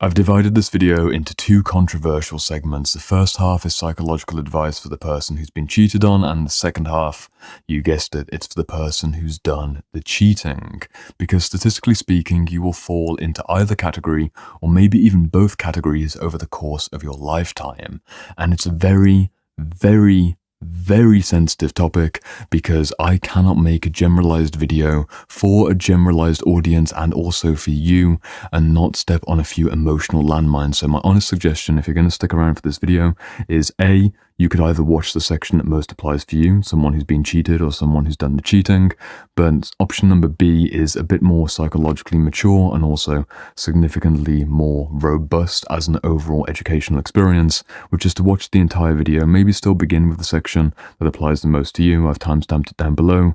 I've divided this video into two controversial segments. The first half is psychological advice for the person who's been cheated on, and the second half, you guessed it, it's for the person who's done the cheating. Because statistically speaking, you will fall into either category, or maybe even both categories over the course of your lifetime. And it's a very sensitive topic because I cannot make a generalized video for a generalized audience and also for you and not step on a few emotional landmines. So my honest suggestion, if you're going to stick around for this video, is A, you could either watch the section that most applies for you, someone who's been cheated or someone who's done the cheating, but option number B is a bit more psychologically mature and also significantly more robust as an overall educational experience, which is to watch the entire video, maybe still begin with the section that applies the most to you. I've timestamped it down below.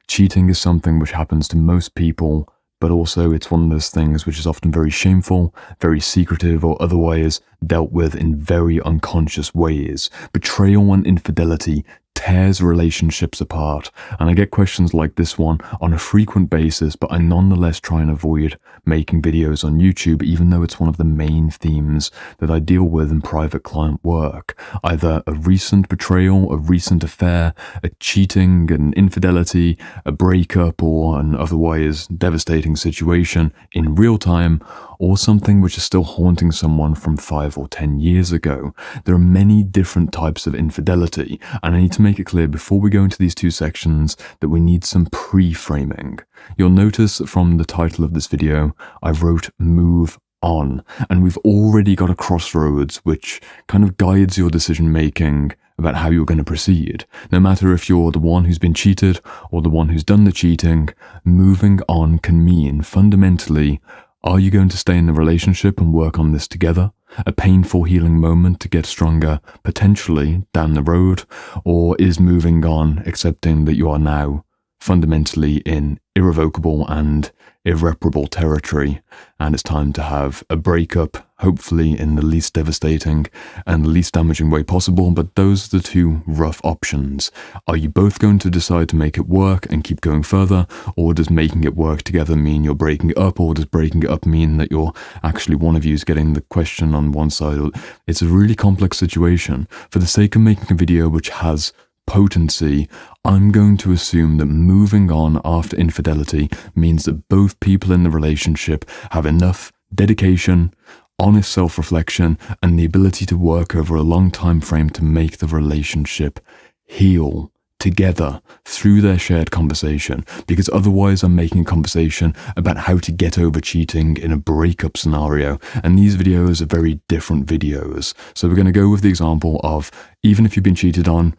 Cheating is something which happens to most people, but also it's one of those things which is often very shameful, very secretive, or otherwise dealt with in very unconscious ways. Betrayal and infidelity tears relationships apart, and I get questions like this one on a frequent basis, but I nonetheless try and avoid making videos on YouTube, even though it's one of the main themes that I deal with in private client work. Either a recent betrayal, a recent affair, a cheating, an infidelity, a breakup, or an otherwise devastating situation in real time, or something which is still haunting someone from 5 or 10 years ago. There are many different types of infidelity, and I need to make it clear before we go into these two sections that we need some pre-framing. You'll notice from the title of this video, I wrote move on, and we've already got a crossroads which kind of guides your decision making about how you're going to proceed. No matter if you're the one who's been cheated or the one who's done the cheating, moving on can mean fundamentally, are you going to stay in the relationship and work on this together? A painful healing moment to get stronger, potentially down the road? Or is moving on accepting that you are now fundamentally in irrevocable and irreparable territory, and it's time to have a breakup, hopefully in the least devastating and the least damaging way possible? But those are the two rough options. Are you both going to decide to make it work and keep going further, or does making it work together mean you're breaking it up, or does breaking it up mean that you're actually one of you is getting the question on one side? It's a really complex situation. For the sake of making a video which has potency, I'm going to assume that moving on after infidelity means that both people in the relationship have enough dedication, honest self-reflection, and the ability to work over a long time frame to make the relationship heal together through their shared conversation, because otherwise I'm making a conversation about how to get over cheating in a breakup scenario, and these videos are very different videos. So we're going to go with the example of, even if you've been cheated on,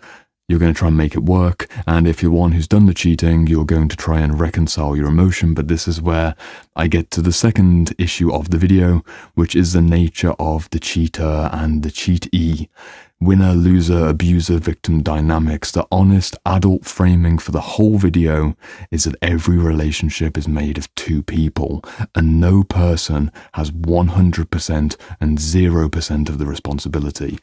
you're going to try and make it work, and if you're one who's done the cheating, you're going to try and reconcile your emotion. But this is where I get to the second issue of the video, which is the nature of the cheater and the cheatee. Winner, loser, abuser, victim dynamics. The honest adult framing for the whole video is that every relationship is made of two people, and no person has 100% and 0% of the responsibility.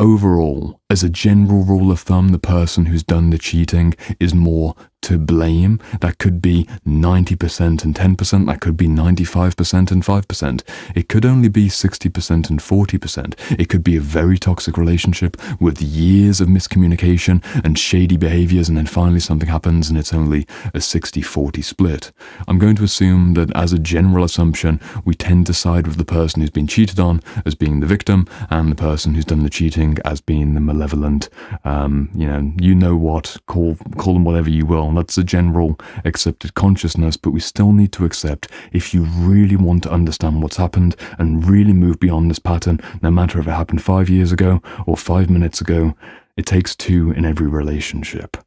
Overall, as a general rule of thumb, the person who's done the cheating is more to blame. That could be 90% and 10%, that could be 95% and 5%. It could only be 60% and 40%. It could be a very toxic relationship with years of miscommunication and shady behaviors, and then finally something happens and it's only a 60-40 split. I'm going to assume that as a general assumption, we tend to side with the person who's been cheated on as being the victim, and the person who's done the cheating as being the malevolent, you know what, call them whatever you will. That's a general accepted consciousness, but we still need to accept, if you really want to understand what's happened and really move beyond this pattern, no matter if it happened 5 years ago or 5 minutes ago, it takes two in every relationship.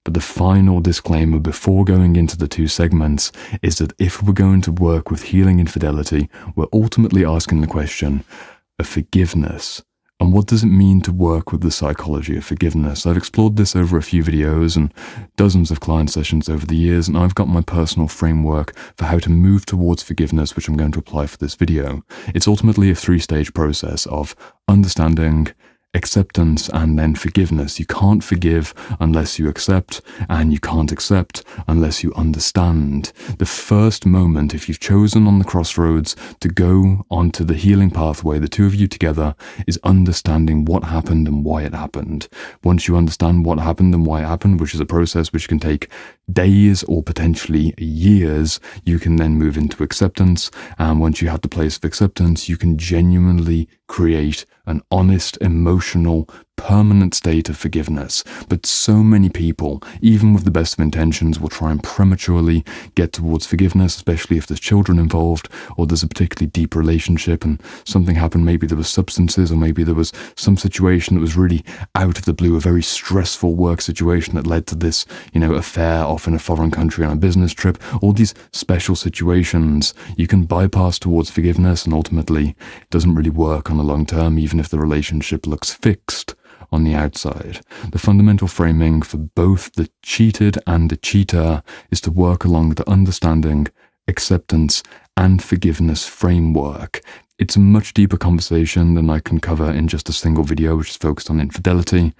But the final disclaimer before going into the two segments is that if we're going to work with healing infidelity, we're ultimately asking the question of forgiveness. And what does it mean to work with the psychology of forgiveness? I've explored this over a few videos and dozens of client sessions over the years, and I've got my personal framework for how to move towards forgiveness, which I'm going to apply for this video. It's ultimately a 3-stage process of understanding, acceptance, and then forgiveness. You can't forgive unless you accept, and you can't accept unless you understand. The first moment, if you've chosen on the crossroads to go onto the healing pathway, the two of you together, is understanding what happened and why it happened. Once you understand what happened and why it happened, which is a process which can take days or potentially years, you can then move into acceptance. And once you have the place of acceptance, you can genuinely create an honest, emotional, permanent state of forgiveness. But so many people, even with the best of intentions, will try and prematurely get towards forgiveness, especially if there's children involved, or there's a particularly deep relationship and something happened. Maybe there was substances, or maybe there was some situation that was really out of the blue, a very stressful work situation that led to this, affair off in a foreign country on a business trip. All these special situations you can bypass towards forgiveness, and ultimately it doesn't really work on the long term, even if the relationship looks fixed on the outside. The fundamental framing for both the cheated and the cheater is to work along the understanding, acceptance, and forgiveness framework. It's a much deeper conversation than I can cover in just a single video, which is focused on infidelity.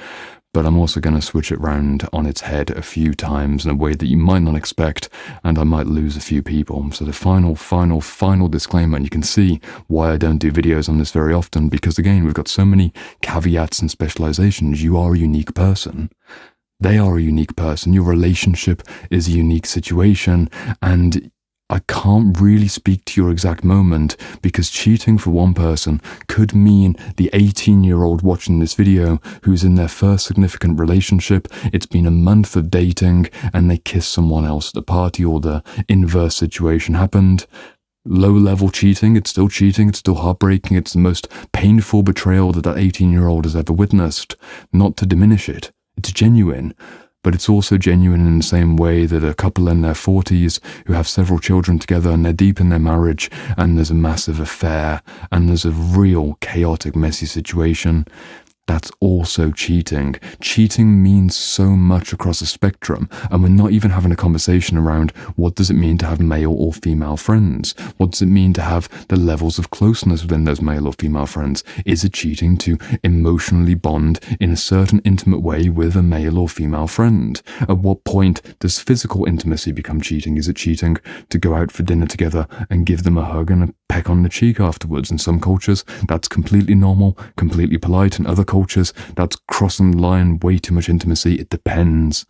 But I'm also going to switch it round on its head a few times in a way that you might not expect, and I might lose a few people. So the final disclaimer, and you can see why I don't do videos on this very often, because again, we've got so many caveats and specializations. You are a unique person. They are a unique person. Your relationship is a unique situation, and I can't really speak to your exact moment, because cheating for one person could mean the 18-year-old watching this video who's in their first significant relationship. It's been a month of dating and they kiss someone else at the party, or the inverse situation happened. Low-level cheating, it's still cheating, it's still heartbreaking, it's the most painful betrayal that 18-year-old has ever witnessed. Not to diminish it, it's genuine. But it's also genuine in the same way that a couple in their 40s who have several children together and they're deep in their marriage and there's a massive affair and there's a real chaotic, messy situation. That's also cheating. Cheating means so much across a spectrum, and we're not even having a conversation around what does it mean to have male or female friends? What does it mean to have the levels of closeness within those male or female friends? Is it cheating to emotionally bond in a certain intimate way with a male or female friend? At what point does physical intimacy become cheating? Is it cheating to go out for dinner together and give them a hug and a peck on the cheek afterwards? In some cultures, that's completely normal, completely polite. In other cultures, that's crossing the line, way too much intimacy. It depends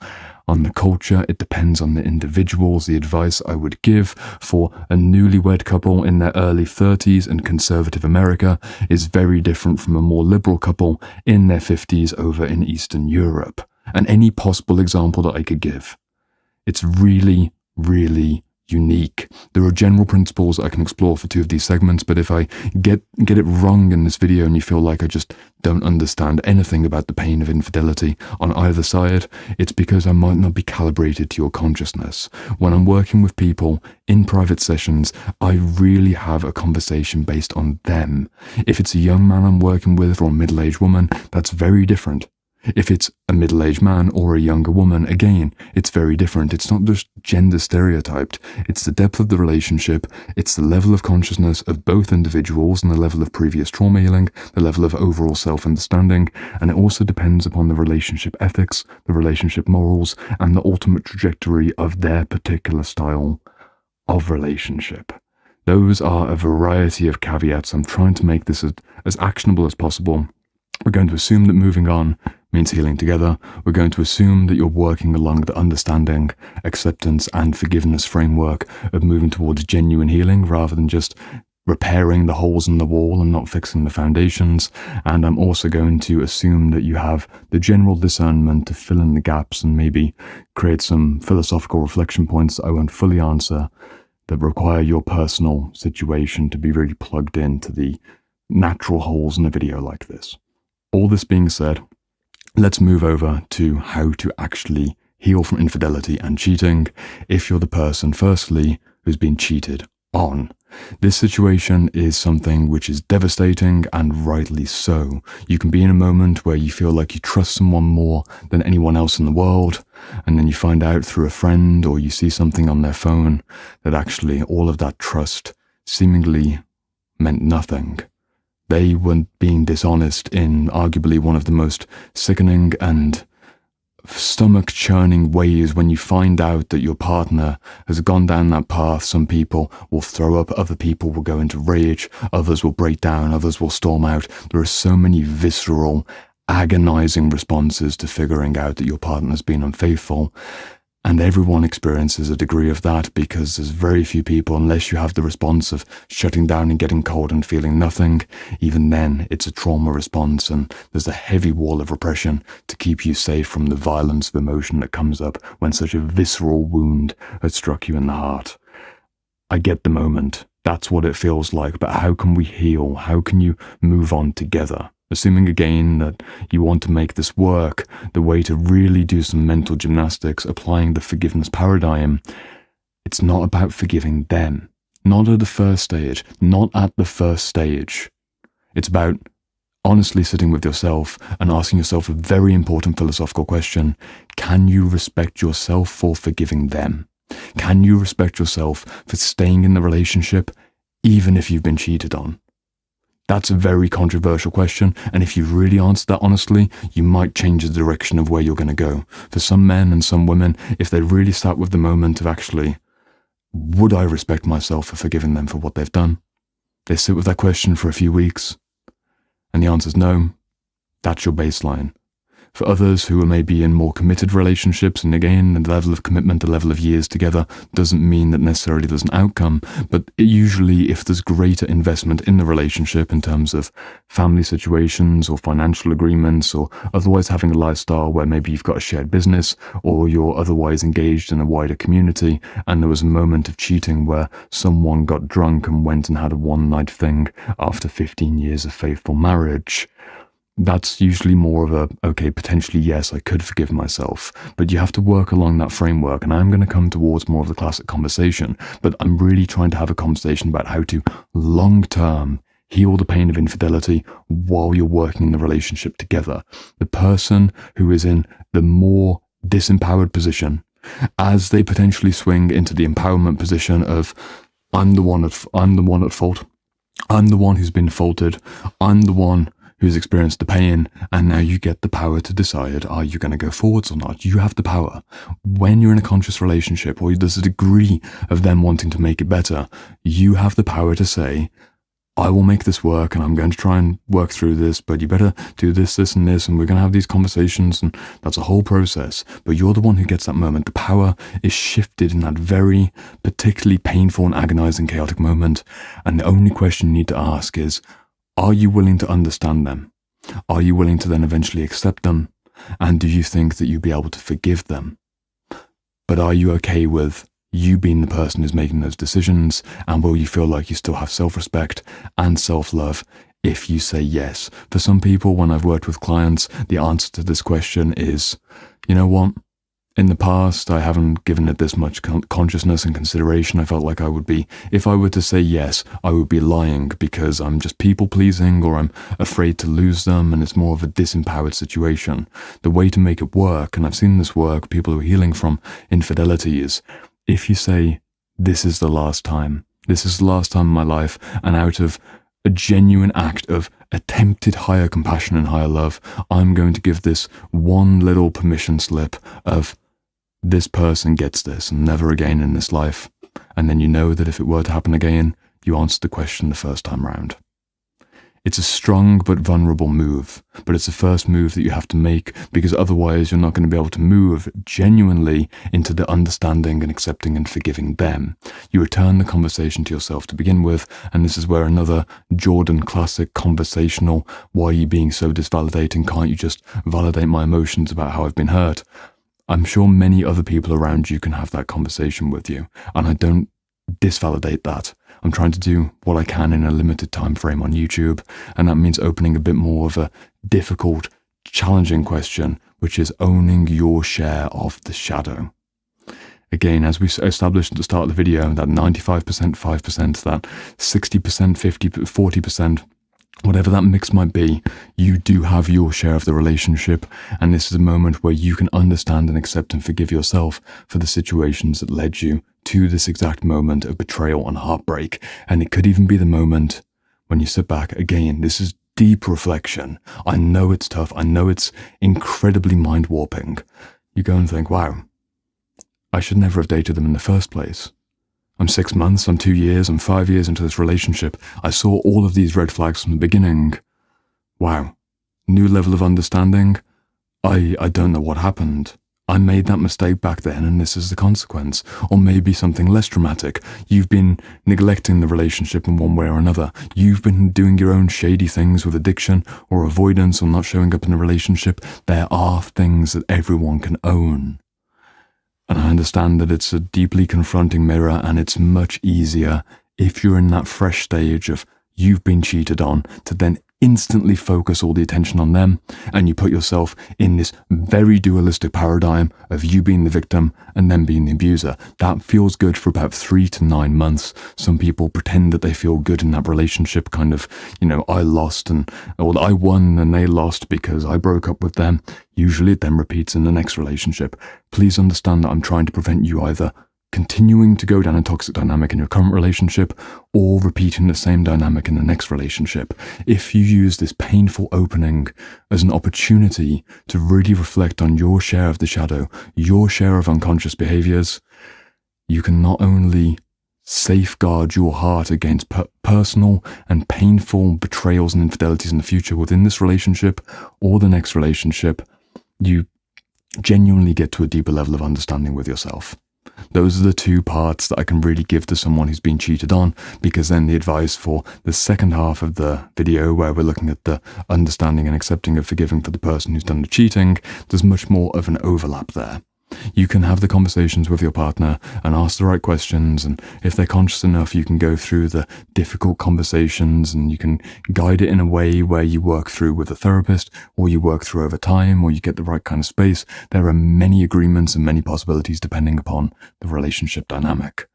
on the culture, it depends on the individuals. The advice I would give for a newlywed couple in their early 30s in conservative America is very different from a more liberal couple in their 50s over in Eastern Europe. And any possible example that I could give, it's really, really unique. There are general principles I can explore for two of these segments, but if I get it wrong in this video and you feel like I just don't understand anything about the pain of infidelity on either side, it's because I might not be calibrated to your consciousness. When I'm working with people in private sessions, I really have a conversation based on them. If it's a young man I'm working with or a middle-aged woman, that's very different. If it's a middle-aged man or a younger woman, again, it's very different. It's not just gender stereotyped. It's the depth of the relationship. It's the level of consciousness of both individuals and the level of previous trauma healing, the level of overall self-understanding. And it also depends upon the relationship ethics, the relationship morals, and the ultimate trajectory of their particular style of relationship. Those are a variety of caveats. I'm trying to make this as actionable as possible. We're going to assume that moving on means healing together. We're going to assume that you're working along the understanding, acceptance, and forgiveness framework of moving towards genuine healing rather than just repairing the holes in the wall and not fixing the foundations. And I'm also going to assume that you have the general discernment to fill in the gaps and maybe create some philosophical reflection points that I won't fully answer that require your personal situation to be really plugged into the natural holes in a video like this. All this being said, let's move over to how to actually heal from infidelity and cheating if you're the person, firstly, who's been cheated on. This situation is something which is devastating, and rightly so. You can be in a moment where you feel like you trust someone more than anyone else in the world, and then you find out through a friend or you see something on their phone that actually all of that trust seemingly meant nothing. They were being dishonest in arguably one of the most sickening and stomach-churning ways when you find out that your partner has gone down that path. Some people will throw up, other people will go into rage, others will break down, others will storm out. There are so many visceral, agonizing responses to figuring out that your partner's been unfaithful. And everyone experiences a degree of that, because there's very few people, unless you have the response of shutting down and getting cold and feeling nothing, even then it's a trauma response, and there's a heavy wall of repression to keep you safe from the violence of emotion that comes up when such a visceral wound has struck you in the heart. I get the moment. That's what it feels like, but how can we heal? How can you move on together? Assuming again that you want to make this work, the way to really do some mental gymnastics, applying the forgiveness paradigm, it's not about forgiving them. Not at the first stage. Not at the first stage. It's about honestly sitting with yourself and asking yourself a very important philosophical question. Can you respect yourself for forgiving them? Can you respect yourself for staying in the relationship even if you've been cheated on? That's a very controversial question, and if you really answer that honestly, you might change the direction of where you're going to go. For some men and some women, if they really sat with the moment of actually, would I respect myself for forgiving them for what they've done? They sit with that question for a few weeks, and the answer is no. That's your baseline. For others who are maybe in more committed relationships, and again, the level of commitment, the level of years together, doesn't mean that necessarily there's an outcome, but usually if there's greater investment in the relationship in terms of family situations or financial agreements, or otherwise having a lifestyle where maybe you've got a shared business, or you're otherwise engaged in a wider community, and there was a moment of cheating where someone got drunk and went and had a one-night thing after 15 years of faithful marriage, that's usually more of a, okay, potentially yes, I could forgive myself, but you have to work along that framework, and I'm going to come towards more of the classic conversation, but I'm really trying to have a conversation about how to long-term heal the pain of infidelity while you're working in the relationship together. The person who is in the more disempowered position, as they potentially swing into the empowerment position of, I'm the one at fault, I'm the one who's been faulted, I'm the one who's experienced the pain, and now you get the power to decide, are you going to go forwards or not? You have the power. When you're in a conscious relationship, or there's a degree of them wanting to make it better, you have the power to say, I will make this work, and I'm going to try and work through this, but you better do this, this, and this, and we're going to have these conversations, and that's a whole process. But you're the one who gets that moment. The power is shifted in that very particularly painful and agonizing, chaotic moment, and the only question you need to ask is, are you willing to understand them? Are you willing to then eventually accept them? And do you think that you'll be able to forgive them? But are you okay with you being the person who's making those decisions? And will you feel like you still have self-respect and self-love if you say yes? For some people, when I've worked with clients, the answer to this question is, you know what? In the past, I haven't given it this much consciousness and consideration. I felt like I would be, if I were to say yes, I would be lying because I'm just people-pleasing, or I'm afraid to lose them, and it's more of a disempowered situation. The way to make it work, and I've seen this work, people who are healing from infidelity, is if you say, this is the last time in my life, and out of a genuine act of attempted higher compassion and higher love, I'm going to give this one little permission slip of, this person gets this, and never again in this life. And then you know that if it were to happen again, you answered the question the first time round. It's a strong but vulnerable move, but it's the first move that you have to make, because otherwise you're not going to be able to move genuinely into the understanding and accepting and forgiving them. You return the conversation to yourself to begin with, and this is where another Jordan classic conversational, why are you being so disvalidating? Can't you just validate my emotions about how I've been hurt? I'm sure many other people around you can have that conversation with you, and I don't disvalidate that. I'm trying to do what I can in a limited time frame on YouTube, and that means opening a bit more of a difficult, challenging question, which is owning your share of the shadow. Again, as we established at the start of the video, that 95%, 5%, that 60%, 50, 40%, whatever that mix might be, you do have your share of the relationship, and this is a moment where you can understand and accept and forgive yourself for the situations that led you to this exact moment of betrayal and heartbreak. And it could even be the moment when you sit back, again, this is deep reflection. I know it's tough. I know it's incredibly mind-warping. You go and think, wow, I should never have dated them in the first place. I'm 6 months, I'm 2 years, I'm 5 years into this relationship. I saw all of these red flags from the beginning. Wow. New level of understanding. I don't know what happened. I made that mistake back then and this is the consequence. Or maybe something less dramatic. You've been neglecting the relationship in one way or another. You've been doing your own shady things with addiction or avoidance or not showing up in a relationship. There are things that everyone can own. And I understand that it's a deeply confronting mirror and it's much easier if you're in that fresh stage of you've been cheated on to then instantly focus all the attention on them, and you put yourself in this very dualistic paradigm of you being the victim and them being the abuser. That feels good for about 3 to 9 months. Some people pretend that they feel good in that relationship, kind of, I lost or I won and they lost because I broke up with them. Usually it then repeats in the next relationship. Please understand that I'm trying to prevent you either continuing to go down a toxic dynamic in your current relationship or repeating the same dynamic in the next relationship. If you use this painful opening as an opportunity to really reflect on your share of the shadow, your share of unconscious behaviors, you can not only safeguard your heart against personal and painful betrayals and infidelities in the future within this relationship or the next relationship, you genuinely get to a deeper level of understanding with yourself. Those are the 2 parts that I can really give to someone who's been cheated on, because then the advice for the second half of the video, where we're looking at the understanding and accepting of forgiving for the person who's done the cheating, there's much more of an overlap there. You can have the conversations with your partner and ask the right questions, and if they're conscious enough, you can go through the difficult conversations and you can guide it in a way where you work through with a therapist, or you work through over time, or you get the right kind of space. There are many agreements and many possibilities depending upon the relationship dynamic.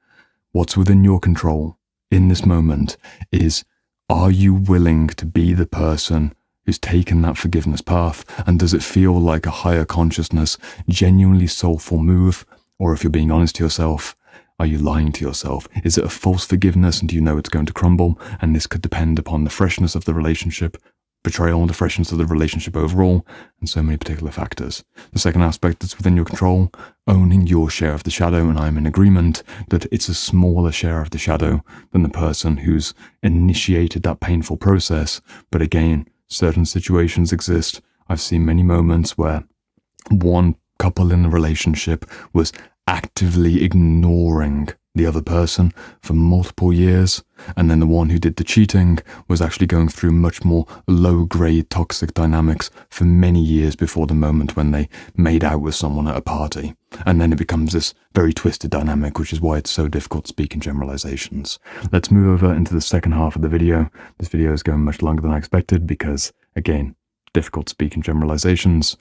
What's within your control in this moment is, are you willing to be the person who's taken that forgiveness path, and does it feel like a higher consciousness, genuinely soulful move? Or if you're being honest to yourself, are you lying to yourself? Is it a false forgiveness and do you know it's going to crumble? And this could depend upon the freshness of the relationship, betrayal, and the freshness of the relationship overall, and so many particular factors. The second aspect that's within your control, owning your share of the shadow, and I'm in agreement that it's a smaller share of the shadow than the person who's initiated that painful process. But again, certain situations exist. I've seen many moments where one couple in the relationship was actively ignoring the other person for multiple years, and then the one who did the cheating was actually going through much more low-grade toxic dynamics for many years before the moment when they made out with someone at a party. And then it becomes this very twisted dynamic, which is why it's so difficult to speak in generalizations. Let's move over into the second half of the video. This video is going much longer than I expected because, again, difficult to speak in generalizations.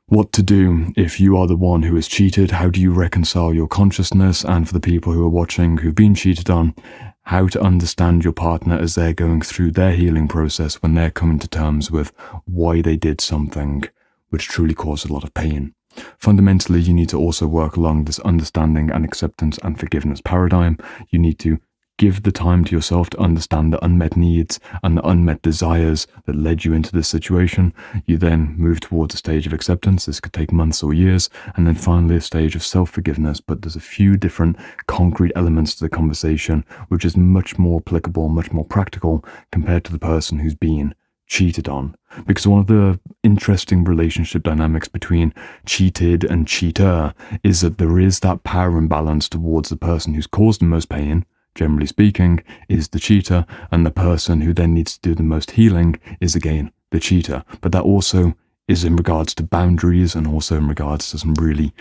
What to do if you are the one who is cheated? How do you reconcile your consciousness? And for the people who are watching who've been cheated on, how to understand your partner as they're going through their healing process when they're coming to terms with why they did something which truly caused a lot of pain. Fundamentally, you need to also work along this understanding and acceptance and forgiveness paradigm. You need to give the time to yourself to understand the unmet needs and the unmet desires that led you into this situation. You then move towards a stage of acceptance. This could take months or years. And then finally a stage of self-forgiveness. But there's a few different concrete elements to the conversation, which is much more applicable, much more practical compared to the person who's been cheated on. Because one of the interesting relationship dynamics between cheated and cheater is that there is that power imbalance towards the person who's caused the most pain, generally speaking, is the cheater, and the person who then needs to do the most healing is again the cheater. But that also is in regards to boundaries and also in regards to some really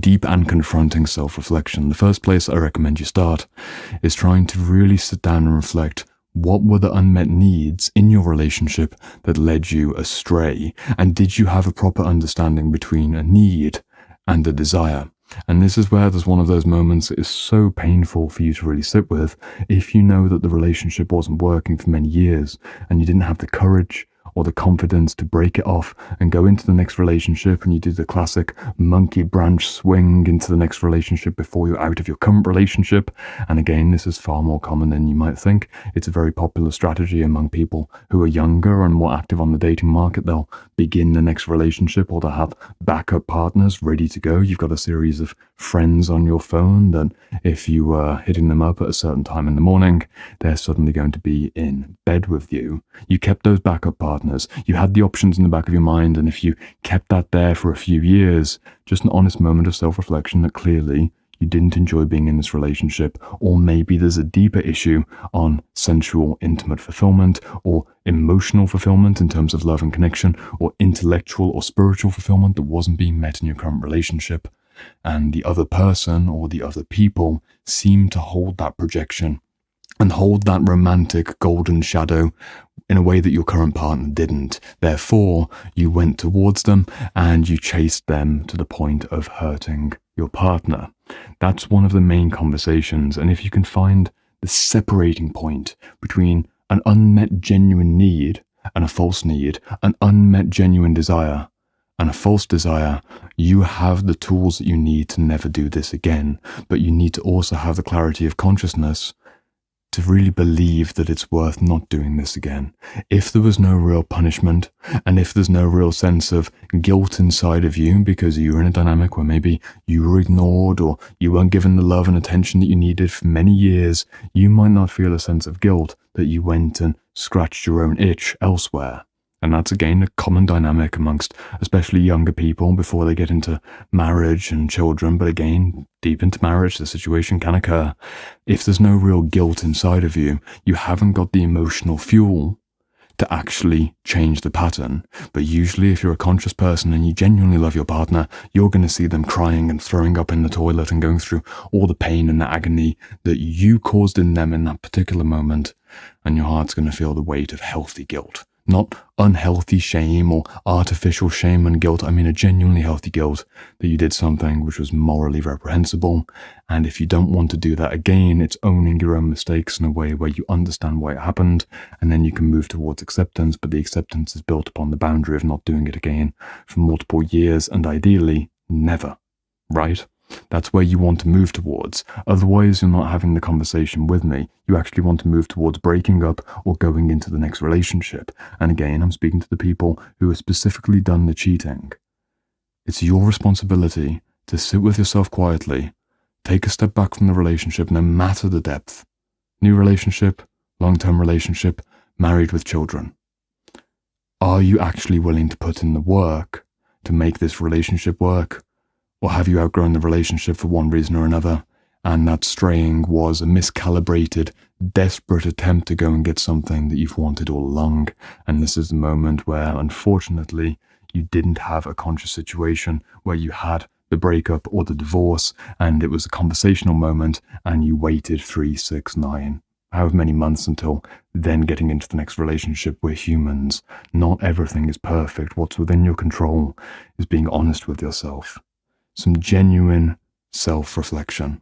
deep and confronting self-reflection. The first place I recommend you start is trying to really sit down and reflect, what were the unmet needs in your relationship that led you astray? And did you have a proper understanding between a need and a desire? And this is where there's one of those moments that is so painful for you to really sit with if you know that the relationship wasn't working for many years and you didn't have the courage or the confidence to break it off and go into the next relationship, and you do the classic monkey branch swing into the next relationship before you're out of your current relationship. And again, this is far more common than you might think. It's a very popular strategy among people who are younger and more active on the dating market. They'll begin the next relationship, or they'll have backup partners ready to go. You've got a series of friends on your phone that if you were hitting them up at a certain time in the morning, they're suddenly going to be in bed with you. You kept those backup partners. You had the options in the back of your mind, and if you kept that there for a few years, just an honest moment of self-reflection that clearly you didn't enjoy being in this relationship, or maybe there's a deeper issue on sensual, intimate fulfillment, or emotional fulfillment in terms of love and connection, or intellectual or spiritual fulfillment that wasn't being met in your current relationship. And the other person or the other people seem to hold that projection and hold that romantic golden shadow in a way that your current partner didn't. Therefore, you went towards them and you chased them to the point of hurting your partner. That's one of the main conversations. And if you can find the separating point between an unmet genuine need and a false need, an unmet genuine desire and a false desire, you have the tools that you need to never do this again. But you need to also have the clarity of consciousness to really believe that it's worth not doing this again. If there was no real punishment, and if there's no real sense of guilt inside of you because you were in a dynamic where maybe you were ignored or you weren't given the love and attention that you needed for many years, you might not feel a sense of guilt that you went and scratched your own itch elsewhere. And that's again a common dynamic amongst especially younger people before they get into marriage and children. But again, deep into marriage, the situation can occur. If there's no real guilt inside of you, you haven't got the emotional fuel to actually change the pattern. But usually if you're a conscious person and you genuinely love your partner, you're going to see them crying and throwing up in the toilet and going through all the pain and the agony that you caused in them in that particular moment. And your heart's going to feel the weight of healthy guilt. Not unhealthy shame or artificial shame and guilt. I mean a genuinely healthy guilt that you did something which was morally reprehensible. And if you don't want to do that again, it's owning your own mistakes in a way where you understand why it happened, and then you can move towards acceptance. But the acceptance is built upon the boundary of not doing it again for multiple years, and ideally never, right? That's where you want to move towards. Otherwise, you're not having the conversation with me. You actually want to move towards breaking up or going into the next relationship. And again, I'm speaking to the people who have specifically done the cheating. It's your responsibility to sit with yourself quietly, take a step back from the relationship, no matter the depth. New relationship, long-term relationship, married with children. Are you actually willing to put in the work to make this relationship work? Or have you outgrown the relationship for one reason or another, and that straying was a miscalibrated, desperate attempt to go and get something that you've wanted all along? And this is the moment where, unfortunately, you didn't have a conscious situation where you had the breakup or the divorce, and it was a conversational moment, and you waited 3, 6, 9, however many months until then getting into the next relationship. We're humans. Not everything is perfect. What's within your control is being honest with yourself. Some genuine self-reflection.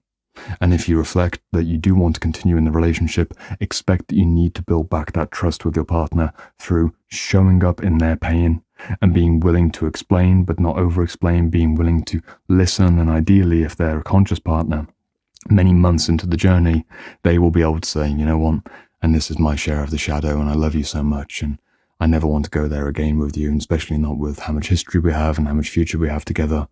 And if you reflect that you do want to continue in the relationship, expect that you need to build back that trust with your partner through showing up in their pain and being willing to explain, but not over-explain, being willing to listen. And ideally, if they're a conscious partner, many months into the journey, they will be able to say, you know what, and this is my share of the shadow, and I love you so much, and I never want to go there again with you, and especially not with how much history we have and how much future we have together.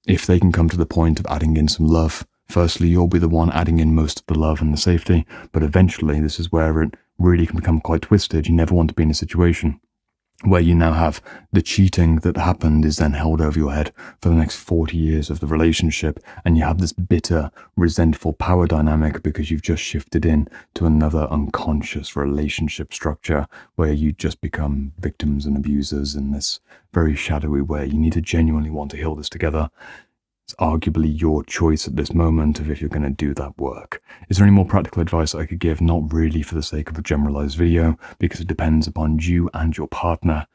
If they can come to the point of adding in some love, firstly, you'll be the one adding in most of the love and the safety, but eventually this is where it really can become quite twisted. You never want to be in a situation where you now have the cheating that happened is then held over your head for the next 40 years of the relationship, and you have this bitter, resentful power dynamic because you've just shifted in to another unconscious relationship structure where you just become victims and abusers in this very shadowy way. You need to genuinely want to heal this together. It's arguably your choice at this moment of if you're going to do that work. Is there any more practical advice I could give? Not really for the sake of a generalized video, because it depends upon you and your partner.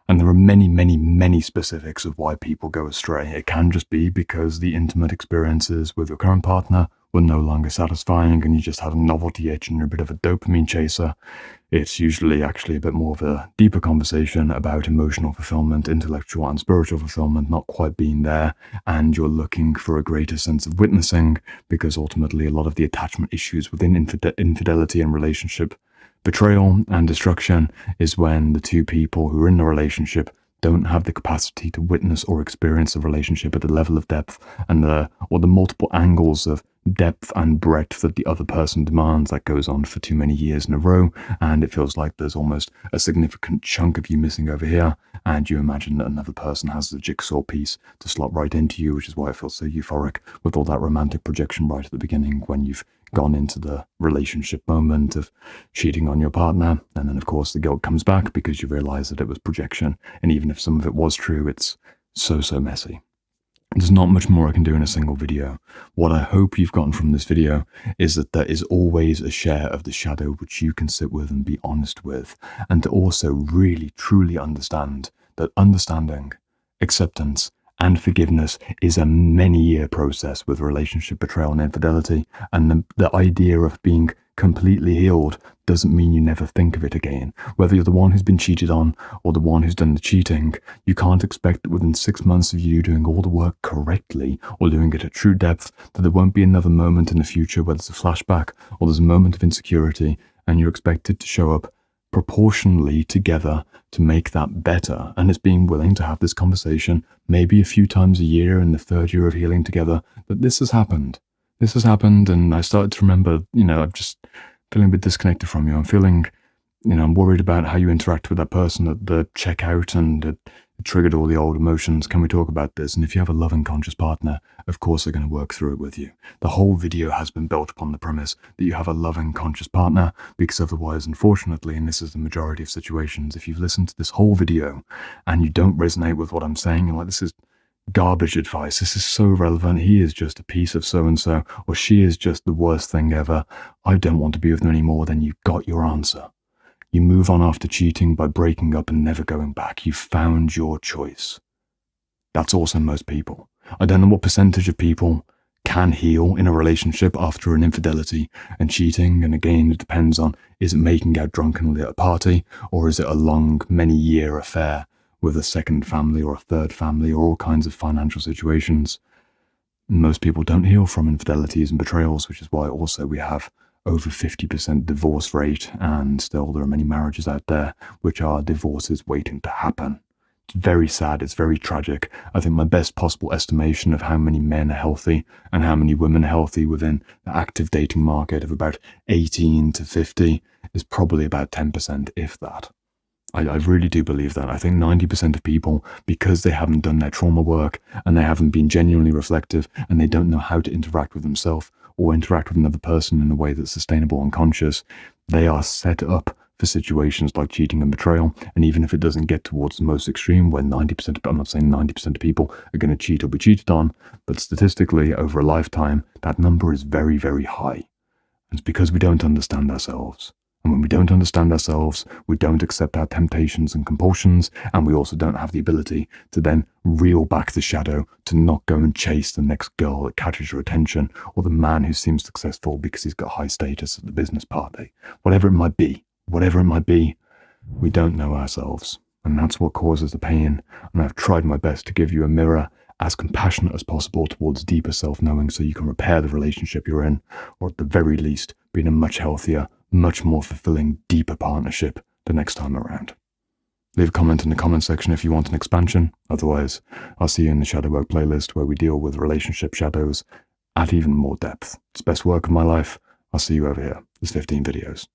And there are many, many, many specifics of why people go astray. It can just be because the intimate experiences with your current partner were no longer satisfying and you just had a novelty itch and you're a bit of a dopamine chaser. It's usually actually a bit more of a deeper conversation about emotional fulfillment, intellectual and spiritual fulfillment not quite being there, and you're looking for a greater sense of witnessing, because ultimately a lot of the attachment issues within infidelity and relationship betrayal and destruction is when the two people who are in the relationship don't have the capacity to witness or experience a relationship at the level of depth and the multiple angles of depth and breadth that the other person demands. That goes on for too many years in a row, and it feels like there's almost a significant chunk of you missing over here, and you imagine that another person has the jigsaw piece to slot right into you, which is why it feels so euphoric with all that romantic projection right at the beginning when you've gone into the relationship moment of cheating on your partner, and then of course the guilt comes back because you realize that it was projection, and even if some of it was true, it's so messy. There's not much more I can do in a single video. What I hope you've gotten from this video is that there is always a share of the shadow which you can sit with and be honest with, and to also really truly understand that understanding, acceptance, and forgiveness is a many-year process with relationship betrayal and infidelity, and the idea of being completely healed doesn't mean you never think of it again. Whether you're the one who's been cheated on or the one who's done the cheating, you can't expect that within 6 months of you doing all the work correctly or doing it at true depth, that there won't be another moment in the future where there's a flashback or there's a moment of insecurity and you're expected to show up proportionally together to make that better. And it's being willing to have this conversation maybe a few times a year in the third year of healing together, that this has happened. This has happened, and I started to remember, I'm just feeling a bit disconnected from you. I'm feeling, I'm worried about how you interact with that person at the checkout, and it triggered all the old emotions. Can we talk about this? And if you have a loving, conscious partner, of course they're going to work through it with you. The whole video has been built upon the premise that you have a loving, conscious partner, because otherwise, unfortunately, and this is the majority of situations, if you've listened to this whole video and you don't resonate with what I'm saying, you're like, this is garbage advice, this is so relevant, he is just a piece of so-and-so, or she is just the worst thing ever, I don't want to be with them anymore, then you've got your answer. You move on after cheating by breaking up and never going back. You found your choice. That's also most people. I don't know what percentage of people can heal in a relationship after an infidelity and cheating, and again, it depends on, is it making out drunkenly at a party, or is it a long, many-year affair with a second family or a third family or all kinds of financial situations. Most people don't heal from infidelities and betrayals, which is why also we have over 50% divorce rate, and still there are many marriages out there which are divorces waiting to happen. It's very sad, it's very tragic. I think my best possible estimation of how many men are healthy and how many women are healthy within the active dating market of about 18 to 50 is probably about 10%, if that. I really do believe that. I think 90% of people, because they haven't done their trauma work and they haven't been genuinely reflective and they don't know how to interact with themselves or interact with another person in a way that's sustainable and conscious, they are set up for situations like cheating and betrayal. And even if it doesn't get towards the most extreme, where 90%, I'm not saying 90% of people are going to cheat or be cheated on, but statistically over a lifetime, that number is very, very high. And it's because we don't understand ourselves. And when we don't understand ourselves, we don't accept our temptations and compulsions, and we also don't have the ability to then reel back the shadow, to not go and chase the next girl that catches your attention, or the man who seems successful because he's got high status at the business party. Whatever it might be, we don't know ourselves. And that's what causes the pain. And I've tried my best to give you a mirror as compassionate as possible towards deeper self-knowing so you can repair the relationship you're in, or at the very least, be in a much healthier, much more fulfilling, deeper partnership the next time around. Leave a comment in the comment section if you want an expansion. Otherwise, I'll see you in the Shadow Work playlist where we deal with relationship shadows at even more depth. It's the best work of my life. I'll see you over here. There's 15 videos.